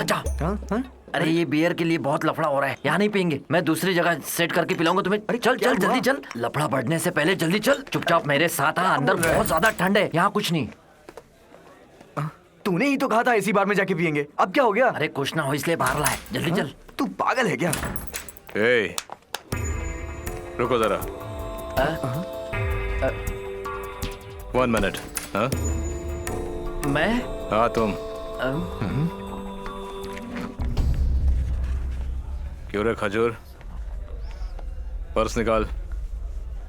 चाचा। अरे ये बियर के लिए बहुत लफड़ा हो रहा है, यहाँ नहीं पियेंगे, मैं दूसरी जगह सेट करके पिलाऊंगा तुम्हें। अरे चल चल जल्दी चल, लफड़ा बढ़ने से पहले जल्दी चल। चुपचाप मेरे साथ आ, अंदर बहुत ज्यादा ठंड है, यहाँ कुछ नहीं। तूने ही तो कहा था इसी बार में जाके पियेंगे, अब क्या हो गया? अरे कुछ ना हो इसलिए बाहर लाए, जल्दी चल। तू पागल है क्या? ए, रुको जरा। 1 मिनट। हाँ मैं? हाँ तुम। क्यों रे खजूर, पर्स निकाल।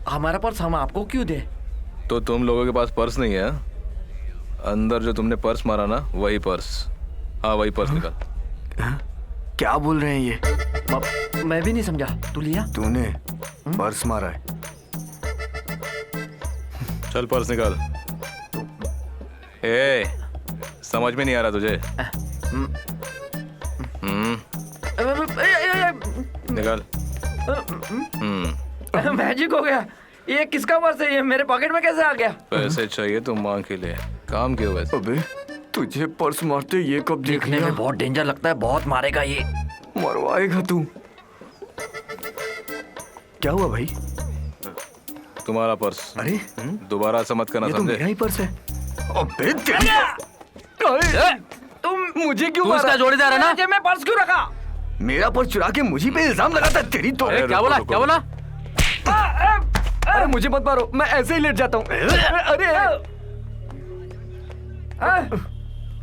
हमारा पर्स हम आपको क्यों दे? तो तुम लोगों के पास पर्स नहीं है? अंदर जो तुमने पर्स मारा ना, वही पर्स। हाँ वही पर्स निकाल। क्या बोल रहे हैं ये? मैं भी नहीं समझा, तू लिया? तूने पर्स मारा है? चल पर्स निकाल। ए, समझ में नहीं आ रहा तुझे? निकाल। मैजिक हो गया। ये किसका पर्स है? ये मेरे पॉकेट में कैसे आ गया? पैसे चाहिए तो मांग के लिए, काम क्यों वैसे? अबे तुझे पर्स मारते ये कब देख देखने लिया? में बहुत डेंजर लगता है, बहुत मारेगा ये। मरवाएगा तू। क्या हुआ भाई? तुम्हारा पर्स। अरे दोबारा ऐसा मत करना, ये तो समझे? मेरा ही पर्स है। अबे तेरी तुम मुझे क्यों तू मारा? इसका जोड़ीदार है ना? जेब में पर्स क्यों रखा? मेरा पर्स चुरा के मुझे पे इल्जाम लगाता है तेरी तो। क्या बोला? क्या बोला? अरे मुझे मत मारो, मैं ऐसे ही लेट जाता हूँ। अरे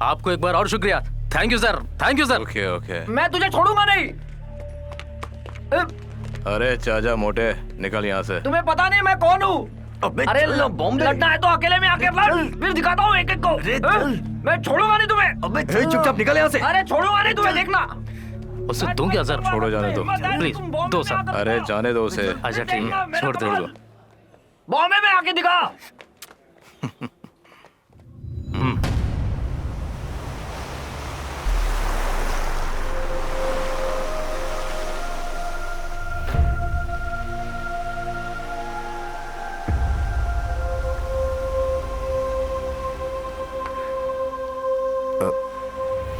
आपको एक बार और शुक्रिया। Thank you sir, thank you sir. Okay okay. मैं तुझे छोड़ूंगा नहीं। अरे चाचा मोटे, निकल यहाँ से। तुम्हें पता नहीं मैं कौन हूँ? अबे अरे चल ना, बॉम्ब दे। लड़ना है तो अकेले में आके लड़, फिर दिखाता हूँ एक एक को। अरे चल। मैं छोड़ूंगा नहीं तुम्हें। अबे चुपचाप निकल यहाँ से। अरे छोड़ूंगा नहीं तुम्हें, देखना। उसे दूं क्या सर? छोड़ो, जाने दो। प्लीज दो सर। अरे जाने दो उसे। अच्छा ठीक है, छोड़ दो उसको। बॉम्बे में आके दिखा।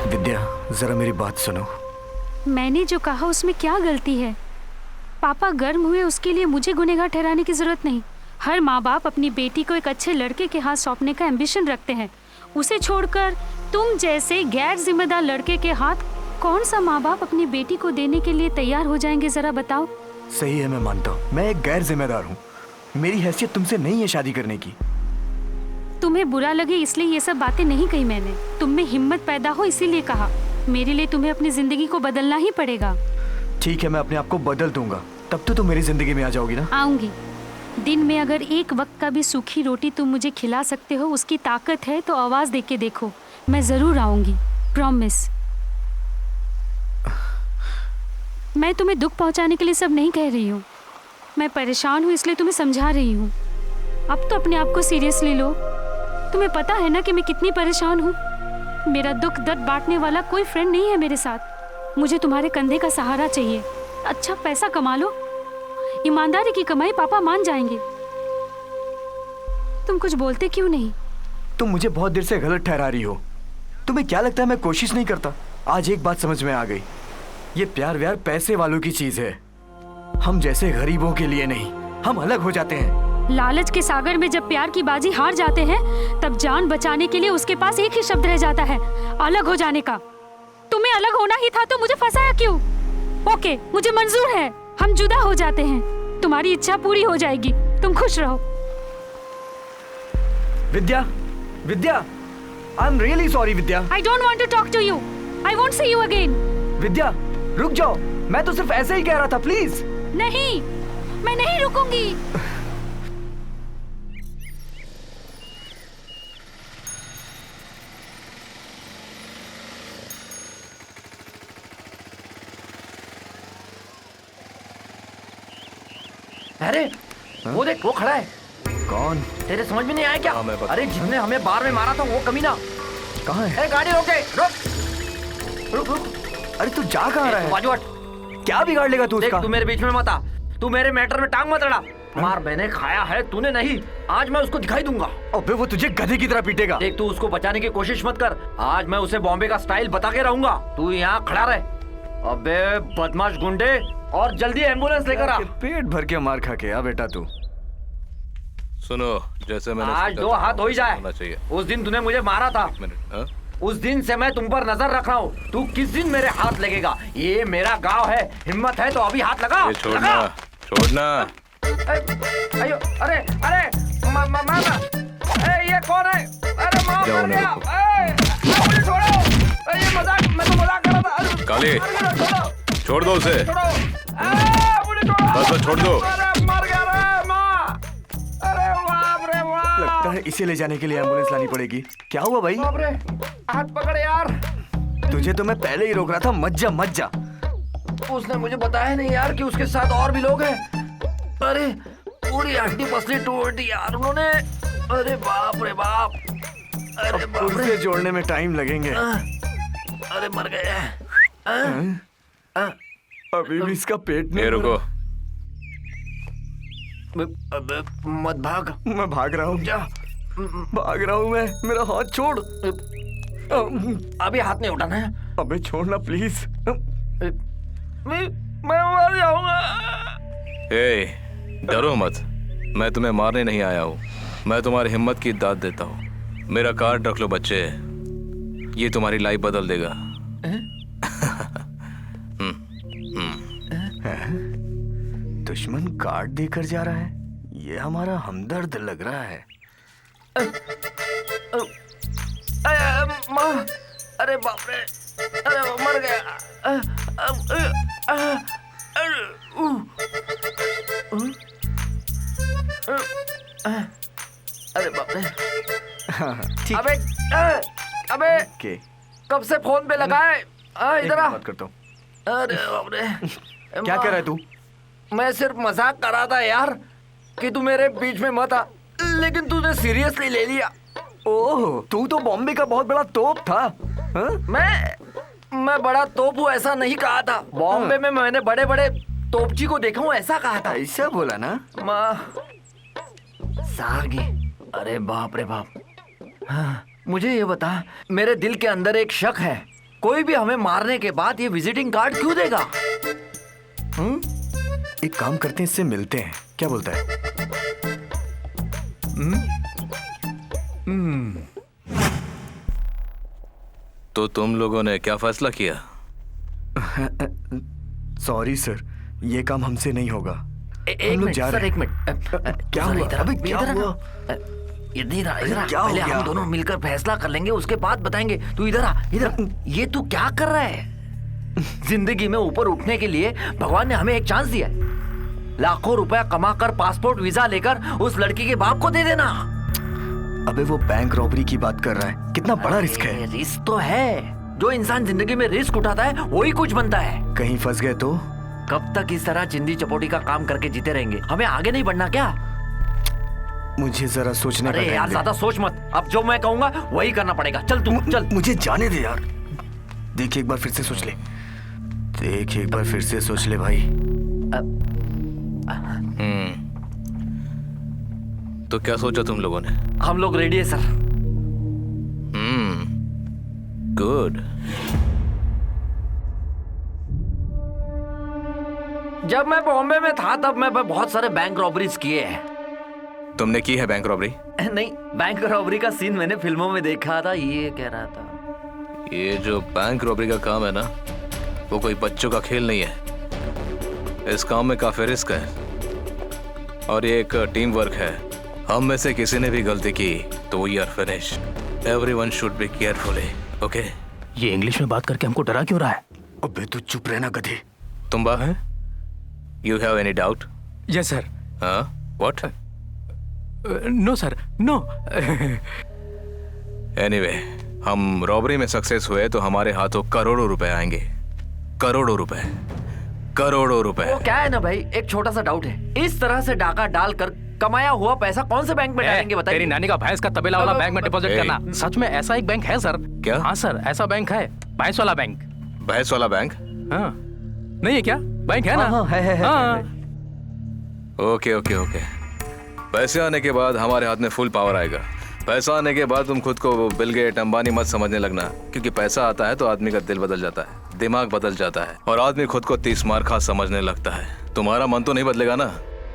विद्या जरा मेरी बात सुनो। मैंने जो कहा उसमें क्या गलती है? पापा गर्म हुए उसके लिए मुझे गुनहगार ठहराने की जरूरत नहीं। हर माँ बाप अपनी बेटी को एक अच्छे लड़के के हाथ सौंपने का एम्बिशन रखते हैं। उसे छोड़कर तुम जैसे गैर जिम्मेदार लड़के के हाथ कौन सा माँ बाप अपनी बेटी को देने के लिए तैयार हो जाएंगे? जरा बताओ। सही है, मैं मानता हूँ मैं एक गैर जिम्मेदार हूँ। मेरी हैसियत तुमसे नहीं है शादी करने की। तुम्हें बुरा लगे इसलिए ये सब बातें नहीं कही मैंने। तुम में हिम्मत पैदा हो इसीलिए कहा। मेरे लिए तुम्हें अपनी जिंदगी को बदलना ही पड़ेगा। ठीक है, मैं अपने आप को बदल दूंगा, तब तो तुम मेरी जिंदगी में आ जाओगी ना? आऊंगी। दिन में अगर एक वक्त का भी सूखी रोटी तुम मुझे खिला सकते हो, उसकी ताकत है तो आवाज दे के देखो। मैं जरूर आऊंगी, प्रॉमिस। मैं तुम्हें दुख पहुंचाने के लिए सब नहीं कह रही हूँ। मैं परेशान हूँ इसलिए तुम्हें समझा रही हूँ। अब तो अपने आप को सीरियसली लो। तुम्हें पता है ना कि मैं कितनी परेशान हूँ। मेरा दुख दर्द बांटने वाला कोई फ्रेंड नहीं है मेरे साथ। मुझे तुम्हारे कंधे का सहारा चाहिए। अच्छा पैसा कमा लो, ईमानदारी की कमाई पापा मान जाएंगे। तुम कुछ बोलते क्यों नहीं? तुम मुझे बहुत देर से गलत ठहरा रही हो। तुम्हें क्या लगता है मैं कोशिश नहीं करता? आज एक बात समझ में आ गई, ये प्यार व्यार पैसे वालों की चीज है। हम जैसे गरीबों के लिए नहीं, हम अलग हो जाते हैं। लालच के सागर में जब प्यार की बाजी हार जाते हैं, तब जान बचाने के लिए उसके पास एक ही शब्द रह जाता है, अलग हो जाने का। तुम्हें अलग होना ही था तो मुझे फंसाया क्यों? ओके, मुझे मंजूर है, हम जुदा हो जाते हैं। तुम्हारी इच्छा पूरी हो जाएगी, तुम खुश रहो। Vidya, Vidya, I am really sorry Vidya. I don't want to talk to you. I won't see you again. Vidya रुक जाओ, मैं तो सिर्फ ऐसे ही कह रहा था, प्लीज। नहीं, मैं नहीं रुकूंगी। अरे वो देख, वो खड़ा है। कौन? तेरे समझ में नहीं आया क्या? हाँ, मैं बता अरे जिसने हमें बार में मारा था वो कमीना। कहाँ है? गाड़ी रोके, रुक रुक रुक। अरे तू जा कहाँ रहा है? बाजू हट। क्या बिगाड़ लेगा तू देख उसका? तू मेरे बीच में मत आ। तू मेरे मैटर में टांग मत अड़ा। मार मैंने खाया है, तूने नहीं। आज मैं उसको दिखाई दूंगा। अबे वो तुझे गधे की तरह पीटेगा। देख, तू उसको बचाने की कोशिश मत कर। आज मैं उसे बॉम्बे का स्टाइल बता के रहूंगा। तू यहाँ खड़ा रहे। अबे बदमाश गुंडे, और जल्दी एम्बुलेंस लेकर आ। पेट भर के मार खा के आ बेटा तू। सुनो, जैसे मैंने आज सोचा 2 हाथ हो ही जाए। होना चाहिए। उस दिन तूने मुझे मारा था, एक मिनट। हाँ? उस दिन से मैं तुम पर नजर रख रहा हूँ। तू किस दिन मेरे हाथ लगेगा? ये मेरा गांव है, हिम्मत है तो अभी हाथ लगा। ये छोड़ना, छोड़ना। अयो, अरे अरे मामा, ये कौन है? अरे माँ जाओ मर ना, गया। रुको। मुझे छोड़ो। ये मजाक, मैं तो मजाक कर रहा था। अरे, काली, छोड़ो, छोड़ दो उसे। छोड़ो। मुझे छोड़ो। बस छोड़ दो। अरे मर गया रे माँ। अरे बाप रे बाप। लगता है इसे ले जाने के लिए एम्बुलेंस लानी पड़ेगी। क्या हुआ भाई? बाप रे, हाथ पकड़ यार। तुझे तो मैं पहले ही रोक रहा था, मत जा मत जा। उसने मुझे बताया नहीं यार कि उसके साथ और भी लोग हैं। अरे पूरी हड्डी पसली तोड़ दी यार उन्होंने। अरे बाप रे बाप। अरे बाप रे। पुर्जे जोड़ने में टाइम लगेंगे। अरे मर गए। अभी भी इसका पेट ये नहीं रुको। अबे मत भाग। भरा। मैं भाग रहा हूँ, जा। भाग रहा हूँ मैं। मेरा हाथ छोड़। अभी हाथ नहीं उठाना है। अबे छोड़ना प्लीज। मैं मर जाऊंगा। ए, डरो मत। मैं तुम्हें मारने नहीं आया हूँ। मैं तुम्हारी हिम्मत की दाद देता हूँ। मेरा कार्ड रख लो बच्चे, ये तुम्हारी लाइफ बदल देगा। दुश्मन कार्ड देकर जा रहा है। ये हमारा हमदर्द लग रहा है। माँ, अरे बाप रे। अरे मर गया। अरे बाप रे। ठीक। अबे अबे के कब से फोन पे लगा है? इधर आ। बात करता हूँ। अरे बाप रे। क्या कर रहा है तू? मैं सिर्फ मजाक कर रहा था यार कि तू मेरे बीच में मत आ, लेकिन तूने सीरियसली ले लिया। ओह, तू तो बॉम्बे का बहुत बड़ा तोप था। हाँ? मैं बड़ा तोप हूँ ऐसा नहीं कहा था। बॉम्बे में मैंने बड़े बड़े तोपची को देखा हूँ ऐसा कहा था। ऐसा बोला ना? माँ सागी। अरे बाप रे बाप। हाँ, मुझे ये बता, मेरे दिल के अंदर एक शक है। कोई भी हमें मारने के बाद ये विजिटिंग कार्ड क्यों देगा? एक काम करते हैं, इससे मिलते हैं। क्या बोलता है? तो तुम लोगों ने क्या फैसला किया? सॉरी सर, ये काम हमसे नहीं होगा। एक मिनट सर, एक मिनट। क्या हुआ? अबे क्या हुआ? इधर आ। क्या हो पहले गया? हम दोनों मिलकर फैसला कर लेंगे, उसके बाद बताएंगे। तू इधर आ, इधर। ये तू क्या कर रहा है? जिंदगी में ऊपर उठने के लिए भगवान ने हमें एक चांस दिया है। लाखों रुपया कमाकर पासपोर्ट वीजा लेकर उस लड़की के बाप को दे देना। अबे वो बैंक रॉबरी की बात कर रहा है। कितना बड़ा रिस्क है। रिस्क तो है। जो इंसान जिंदगी में रिस्क उठाता है वही कुछ बनता है। कहीं फंस गए तो? कब तक इस तरह चिंदी चपोटी का काम करके जीते रहेंगे? हमें आगे नहीं बढ़ना क्या? मुझे जरा सोचने का अरे टाइम यार दे। ज्यादा सोच मत। अब जो मैं कहूंगा वही करना पड़ेगा। चल तू चल। मुझे जाने दे यार। देख एक बार फिर से सोच ले। देख एक बार फिर से सोच ले भाई। तो क्या सोचा तुम लोगों ने? हम लोग रेडी है सर। गुड। जब मैं बॉम्बे में था तब मैं बहुत सारे बैंक रॉबरीज किए हैं। तुमने की है बैंक रॉबरी? नहीं, बैंक रॉबरी का सीन मैंने फिल्मों में देखा था, ये कह रहा था। ये जो बैंक रॉबरी का काम है ना, वो कोई बच्चों का खेल नहीं है। इस काम में काफी रिस्क है और ये एक टीम वर्क है। हम में से किसी ने भी गलती की तो we are finish. Everyone should be carefully, okay? ये इंग्लिश में बात करके हमको डरा क्यों रहा है? अबे तू चुप रहना गधे। तुम बा है? You have any doubt? Yes sir. हाँ, what? No sir, no. Anyway, हम रॉबरी में सक्सेस हुए तो हमारे हाथों करोड़ों रुपए आएंगे। करोड़ों रुपए, करोड़ों रुपए। वो क्या है ना भाई, एक छोटा सा डाउट है। इस तरह से डाका डालकर कमाया हुआ पैसा कौन से बैंक में डालेंगे बताइए? तेरी नानी का भैंस का तबेला वाला बैंक में डिपॉजिट करना। सच में ऐसा एक बैंक है सर। क्या? हाँ सर, ऐसा बैंक है, भैंस वाला बैंक। भैंस वाला बैंक? हाँ, नहीं है क्या? बैंक है ना? हाँ, है। Okay okay okay. पैसे आने के बाद हमारे हाथ में फुल पावर आएगा। पैसा आने के बाद तुम खुद को बिल गेट अंबानी मत समझने लगना, क्योंकि पैसा आता है तो आदमी का दिल बदल जाता है, दिमाग बदल जाता है और आदमी खुद को 30 मार खा समझने लगता है। तुम्हारा मन तो नहीं बदलेगा ना?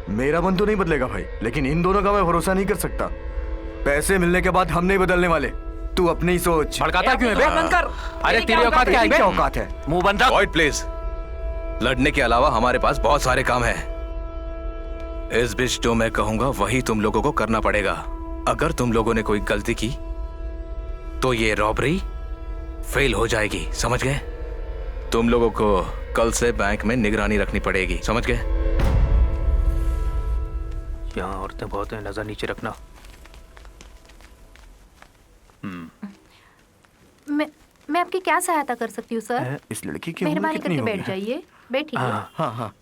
मेरा मन तो नहीं बदलेगा भाई, लेकिन इन दोनों का मैं भरोसा नहीं कर सकता। पैसे मिलने के बाद हम नहीं बदलने वाले। तू अपनी ही सोच। भड़काता क्यों है बे? बंद कर। अरे तेरी औकात क्या है बे? क्या औकात है? मुंह बंद रख। Avoid please. लड़ने के अलावा हमारे पास बहुत सारे काम हैं। इस बीच जो मैं कहूंगा वही तुम लोगों को करना पड़ेगा। अगर तुम लोगों ने कोई गलती की तो ये रॉबरी फेल हो जाएगी, समझ गए? तुम लोगों को कल से बैंक में निगरानी रखनी पड़ेगी, समझ गए? यहाँ औरतें बहुत हैं, नजर नीचे रखना। मैं आपकी क्या सहायता कर सकती हूँ सर? इस लड़की की उम्र मेहरबानी कितनी करके होगी? बैठ जाइए, बैठिए। हाँ हाँ।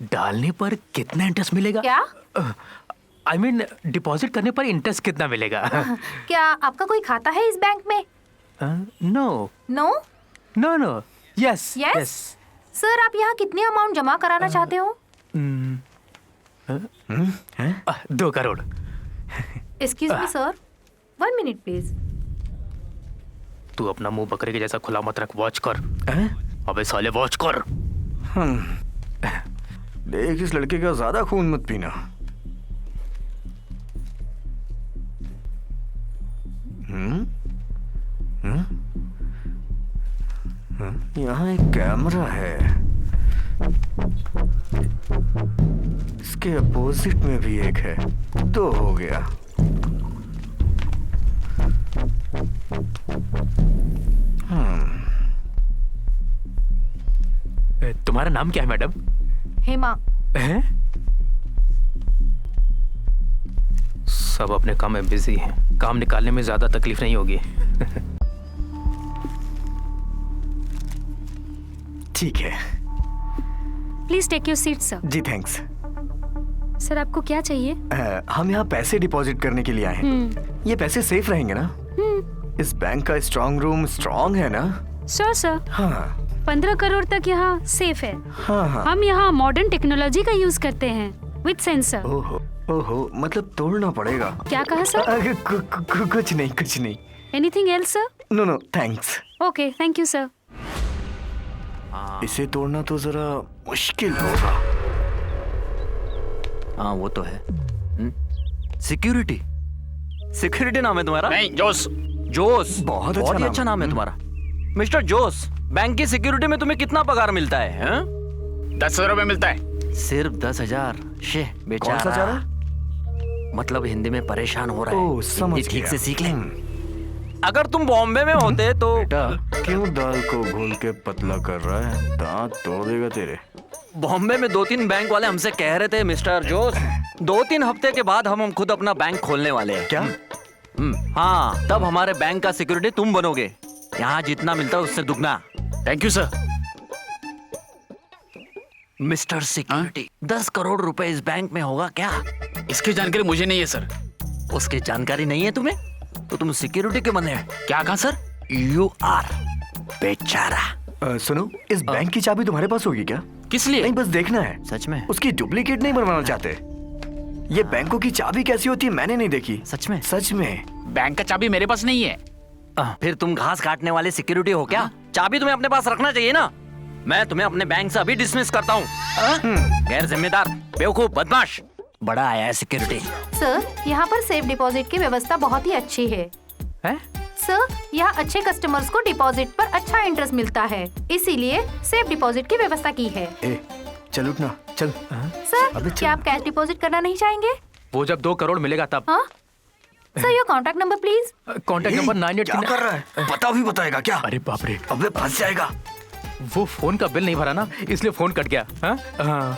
डालने पर कितना इंटरेस्ट मिलेगा? क्या? आई मीन डिपॉजिट करने पर इंटरेस्ट कितना मिलेगा? क्या आपका कोई खाता है इस बैंक में? No no? No no, yes yes? Sir आप यहाँ कितनी अमाउंट जमा कराना चाहते हो? 2 crore. Excuse me sir, 1 minute please. तू अपना मुंह बकरे के जैसा खुला मत रख, वॉच कर। अबे साले वॉच कर। देख, इस लड़के का ज्यादा खून मत पीना। यहाँ एक कैमरा है, इसके अपोजिट में भी एक है, 2 हो गया। तुम्हारा नाम क्या है मैडम? हेमा। हैं? सब अपने काम में बिजी हैं। काम निकालने में ज्यादा तकलीफ नहीं होगी। ठीक है please take your seat sir. जी, थैंक्स। सर आपको क्या चाहिए? हम यहाँ पैसे डिपॉजिट करने के लिए आए हैं। ये पैसे सेफ रहेंगे ना? इस बैंक का स्ट्रॉन्ग रूम स्ट्रॉन्ग है ना? Sure sir. हाँ 15 करोड़ तक यहाँ सेफ है। हाँ हाँ। हम यहाँ मॉडर्न टेक्नोलॉजी का यूज करते हैं विद सेंसर। ओहो ओहो, मतलब तोड़ना पड़ेगा। क्या कहा सर? कुछ नहीं, कुछ नहीं। Anything else sir? No no, thanks. Okay, thank you sir. इसे तोड़ना तो जरा मुश्किल होगा। हाँ वो तो है। सिक्योरिटी, सिक्योरिटी नाम है तुम्हारा? नहीं, जोश। जोश, बहुत ही अच्छा नाम है तुम्हारा। मिस्टर जोश, बैंक की सिक्योरिटी में तुम्हें कितना पगार मिलता है? 10,000 रुपए मिलता है। सिर्फ 10,000? शे बेचारा। कौन सा चारा? मतलब हिंदी में परेशान हो रहा है। ओह, समझ हिंदी ठीक गया। से सीख ले। अगर तुम बॉम्बे में होते तो बेटा, क्यों दाल को घोल के पतला कर रहा है? दांत तोड़ देगा तेरे। बॉम्बे में 2-3 बैंक वाले हमसे कह रहे थे मिस्टर जोश, 2-3 हफ्ते के बाद हम खुद अपना बैंक खोलने वाले हैं। क्या? हाँ, तब हमारे बैंक का सिक्योरिटी तुम बनोगे। यहाँ जितना मिलता है उससे दुगना। Thank you sir. Mister security, 10 crore रुपए इस बैंक में होगा क्या? इसकी जानकारी मुझे नहीं है सर। उसकी जानकारी नहीं है तुम्हें? तो तुम सिक्योरिटी के बने? क्या कहा सर? यू आर बेचारा। सुनो, इस बैंक की चाबी तुम्हारे पास होगी क्या? किस लिए? नहीं, बस देखना है। सच में? उसकी डुप्लीकेट नहीं बनवाना चाहते। ये बैंकों की चाबी कैसी होती है मैंने नहीं देखी। सच में? सच में। बैंक का चाबी मेरे पास नहीं है। फिर तुम घास काटने वाले सिक्योरिटी हो क्या? चाबी तुम्हें अपने पास रखना चाहिए ना। मैं तुम्हें अपने बैंक से अभी डिसमिस करता हूँ। गैर जिम्मेदार, बेवकूफ, बदमाश। बड़ा आया है सिक्योरिटी। सर यहाँ पर सेफ डिपॉजिट की व्यवस्था बहुत ही अच्छी है। हैं? सर यहाँ अच्छे कस्टमर्स को डिपॉजिट पर अच्छा इंटरेस्ट मिलता है, इसीलिए सेफ डिपॉजिट की व्यवस्था की है। ए, चल उठना, चल। सर अबे चल। क्या आप कैश डिपॉजिट करना नहीं चाहेंगे? वो जब 2 करोड़ मिलेगा तब। हाँ sir, your contact number please. Contact number क्या 98। कर रहा है? पता भी बताएगा क्या? अरे बाप रे, अबे फंस जाएगा। वो फोन का बिल नहीं भरा ना, इसलिए फोन कट गया। हाँ? हाँ।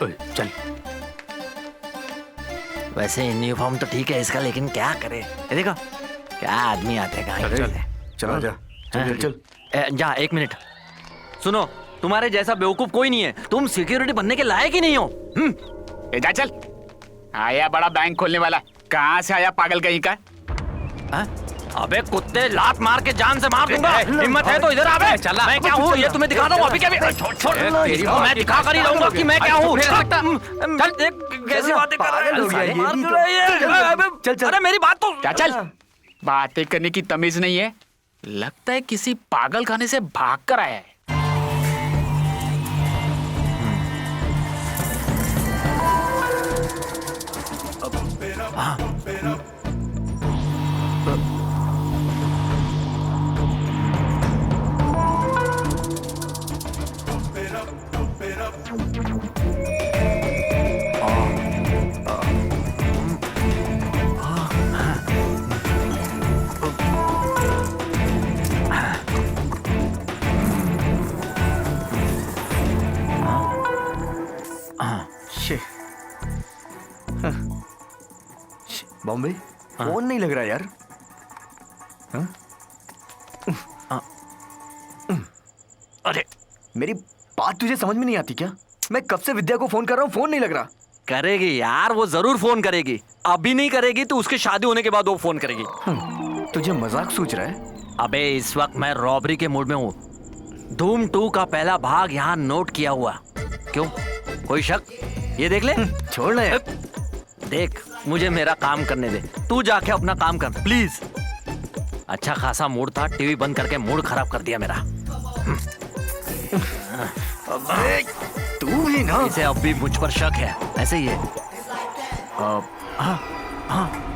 ओए, चल। वैसे यूनिफॉर्म तो ठीक है इसका, लेकिन क्या करे? ये देखो क्या आदमी आते हैं, कहाँ चल, के? चला जा, चल चल। जा 1 मिनट। सुनो, तुम्हारे जैसा बेवकूफ कोई नहीं है। तुम सिक्योरिटी बनने के लायक ही नहीं हो। जा चल। आया बड़ा बैंक खोलने वाला, कहाँ से आया पागल कहीं का? हाँ? अबे कुत्ते, लात मार के जान से मार दूंगा। हिम्मत है तो इधर आ बे। चला। मैं क्या हूँ ये तुम्हें दिखाता हूँ अभी क्या भी। छोड़ छोड़, तेरी को मैं दिखा कर ही रहूंगा कि मैं क्या हूँ। चल देख कैसी बातें कर रहा है। पागल हो गया ये मार भी क्यों तो। रहा है ये? चल, चल। अरे मेरी बात तो क्या चल, बातें करने की तमीज नहीं है। लगता है किसी पागल खाने से भाग कर आया है। बॉम्बे फोन नहीं लग रहा यार। अरे मेरी बात तुझे समझ में नहीं आती क्या? मैं कब से विद्या को फोन कर रहा हूँ, फोन नहीं लग रहा। करेगी यार, वो जरूर फोन करेगी। अभी नहीं करेगी तो उसकी शादी होने के बाद वो फोन करेगी। तुझे मजाक सूझ रहा है? अबे इस वक्त मैं रॉबरी के मूड में हूँ। धूम 2 का पहला भाग यहाँ नोट किया हुआ। क्यों, कोई शक? ये देख ले। छोड़ ना यार। देख, मुझे मेरा काम करने दे। तू जाके अपना काम कर प्लीज। अच्छा खासा मूड था, टीवी बंद करके मूड खराब कर दिया मेरा। अबे तू भी ना। इसे अब भी मुझ पर शक है, ऐसे ही है। हाँ हाँ